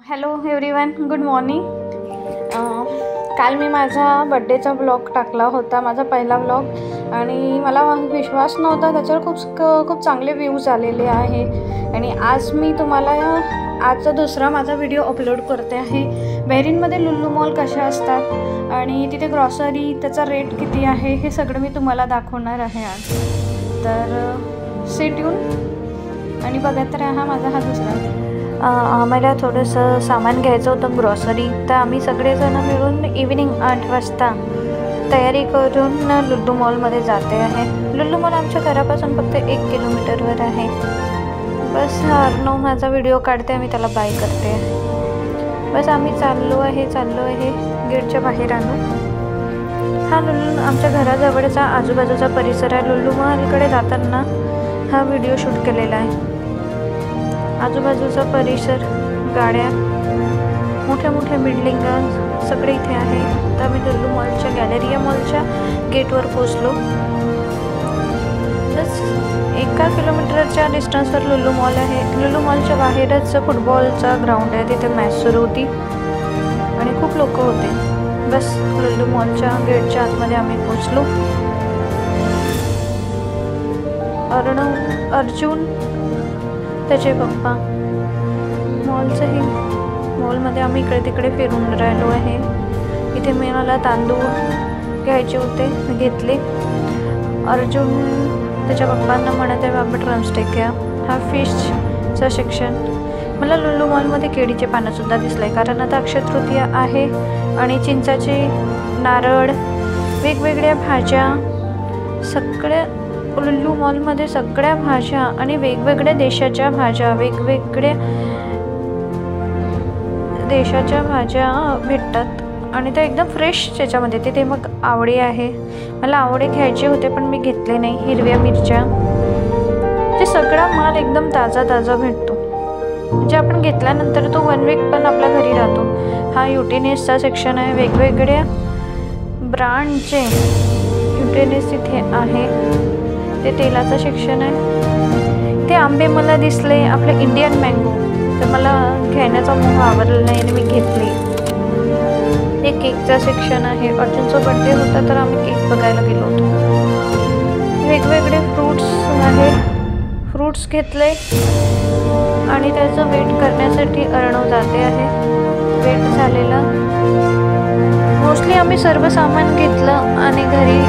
Hello everyone, good morning. काल मी माझा बड्डेचा ब्लॉग टाकला होता, माझा पहिला ब्लॉग, आणि मला विश्वास नव्हता त्याच्यावर खूप चांगले व्ह्यूज आलेले आहे. आणि आज मी तुम्हाला आजचा दुसरा माझा व्हिडिओ अपलोड करते आहे. बहरीनमध्ये लुल्लू मॉल कशा असतात आणि तिथे ग्रॉसरी, त्याचा रेट किती आहे, हे सगळं मी तुम्हाला दाखवणार आहे आज. तर स्टे ट्यून आणि बघत राहा माझा हा दुसरा. आम्हाला थोडंसं सामान घ्यायचं होतं ग्रॉसरी, तर आम्ही सगळेजण मिळून इव्हिनिंग 8 वाजता तयारी करून लुल्लू मॉलमध्ये जाते आहे. लुल्लू मॉल आमच्या घरापासून फक्त 1 किलोमीटरवर आहे. बस अर्णव माझा व्हिडिओ काढते, आम्ही त्याला बाय करते. बस आम्ही चाललो आहे गेटच्या बाहेर आणू. हा लुल्लू आमच्या घराजवळचा आजूबाजूचा परिसर आहे. लुल्लू मॉलकडे जाताना हा व्हिडिओ शूट केलेला आहे. आजूबाजूचा परिसर, गाड्या, मोठ्या बिल्डिंग सगळे इथे आहे. तर आम्ही लुल्लू मॉलच्या गॅलरिया मॉलच्या गेटवर पोचलो. बस 1 किलोमीटरच्या डिस्टन्सवर लुल्लू मॉल आहे. लुल्लू मॉलच्या बाहेरच फुटबॉलचा ग्राउंड आहे, तिथे मॅच सुरू होती आणि खूप लोक होते. बस लुल्लू मॉलच्या गेटच्या आतमध्ये आम्ही पोचलो. अर्जुन, त्याचे पप्पा, मॉलमध्ये आम्ही इकडे तिकडे फिरून राहिलो आहे. इथे मला तांदूळ घ्यायचे होते, मी घेतले. अर्जुन त्याच्या पप्पांना म्हणत आहे बाबा ड्रमस्टिक घ्या. हा फिशचा सेक्शन. मला लुल्लू मॉलमध्ये केळीचे पानंसुद्धा दिसले, कारण आता अक्षय तृतीया आहे. आणि चिंचाचे, नारळ, वेगवेगळ्या भाज्या, सगळ्या लुल्लू मॉलमध्ये सगळ्या भाज्या आणि वेगवेगळ्या देशाच्या भाज्या, वेगवेगळ्या देशाच्या भाज्या भेटतात आणि त्या एकदम फ्रेश त्याच्यामध्ये. तिथे मग आवळे आहे. मला आवळे घ्यायचे होते पण मी घेतले नाही. हिरव्या मिरच्या, जे सगळा माल एकदम ताजा भेटतो. म्हणजे आपण घेतल्यानंतर तो 1 वीक पण आपल्या घरी राहतो. हा युटेनिसचा सेक्शन आहे. वेगवेगळ्या ब्रँडचे युटेनिस इथे आहे. ते तेलाचं सेक्शन आहे. ते आंबे मला दिसले, आपले इंडियन मँगो, तर मला घेण्याचा मोह आवडला नाही आणि मी घेतले. ते केकचा सेक्शन आहे. अर्जुनचा बर्थडे होता तर आम्ही केक बघायला गेलो होतो. वेगवेगळे फ्रूट्स आहेत, फ्रूट्स घेतले आणि त्याचं वेट करण्यासाठी अर्णव जाते आहे. वेट झालेला. मोस्टली आम्ही सर्व सामान घेतलं आणि घरी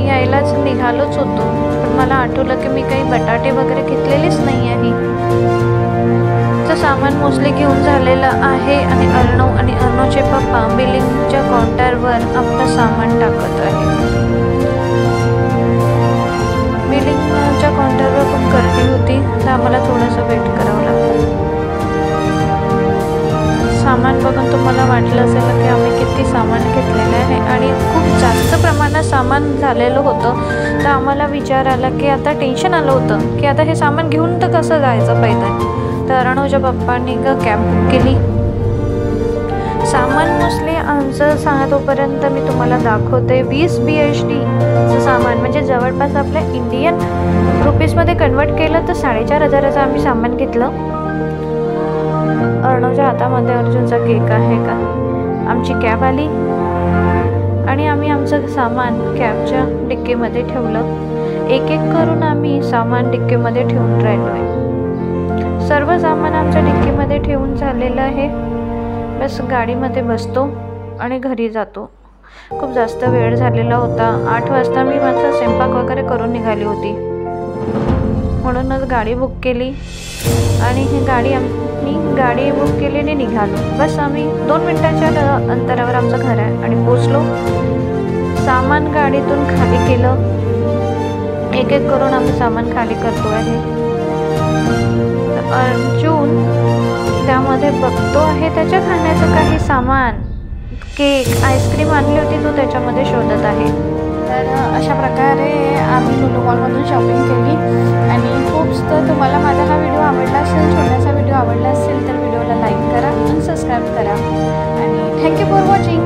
यायलाच निघालोच होतो. पण मला आठवलं की मी काही बटाटे वगैरे घेतलेलेच नाही आहे. तर सामान मोस्टली घेऊन झालेलं आहे आणि अर्णवचे पप्पा बिलिंगच्या काउंटरवर आपलं सामान टाकत आहे. बिलिंगच्या काउंटरवर खूप गर्दी होती, तर आम्हाला थोडंसं वेट करावं लागलं. सामान बघून तुम्हाला वाटलं असेल की आम्ही किती सामान घेतलेलं आहे आणि खूप जास्त प्रमाणात सामान झालेलं होतं. तर आम्हाला विचार आला की आता टेन्शन आलं होतं की आता हे सामान घेऊन तर कसं जायचं पैदल. तर अर्णवच्या पप्पांनी कॅब बुक केली. सामान मोस्टली आमचं सांगतोपर्यंत मी तुम्हाला दाखवते. 20 BHDचं सामान, म्हणजे जवळपास आपल्या इंडियन रुपीजमध्ये कन्वर्ट केलं तर 4,500चं आम्ही सामान घेतलं. अर्णवच्या हातामध्ये अर्जुनचा केक आहे का. आमची कॅब आली आणि आम्ही आमचं सामान कॅबच्या डिक्कीमध्ये ठेवलं. एक करून आम्ही सामान डिक्कीमध्ये ठेवून राहिलो आहे. सर्व सामान आमच्या डिक्कीमध्ये ठेवून झालेलं आहे. बस गाडीमध्ये बसतो आणि घरी जातो. खूप जास्त वेळ झालेला होता. 8 वाजता मी माझा स्वयंपाक वगैरे करून निघाली होती, म्हणूनच गाडी बुक केली आणि गाडी बुक केली आणि निघालो. बस आम्ही 2 मिनिटाच्या अंतरावर आमचं घर आहे आणि पोचलो. सामान गाडीतून खाली केलं. एक करून आम्ही सामान खाली करतो आहे. अर्जुन त्यामध्ये बघतो आहे त्याच्या खाण्याचं काही सामान, केक, आईस्क्रीम आणली होती, तो त्याच्यामध्ये शोधत आहे. तर अशा प्रकारे आम्ही लुल्लू मॉलमधून शॉपिंग केली. आणि तर तुम्हाला माझा हा व्हिडिओ आवडला असेल, छोटासा व्हिडिओ आवडला असेल तर व्हिडिओला लाईक करा आणि सबस्क्राईब करा. आणि थँक्यू फॉर वॉचिंग.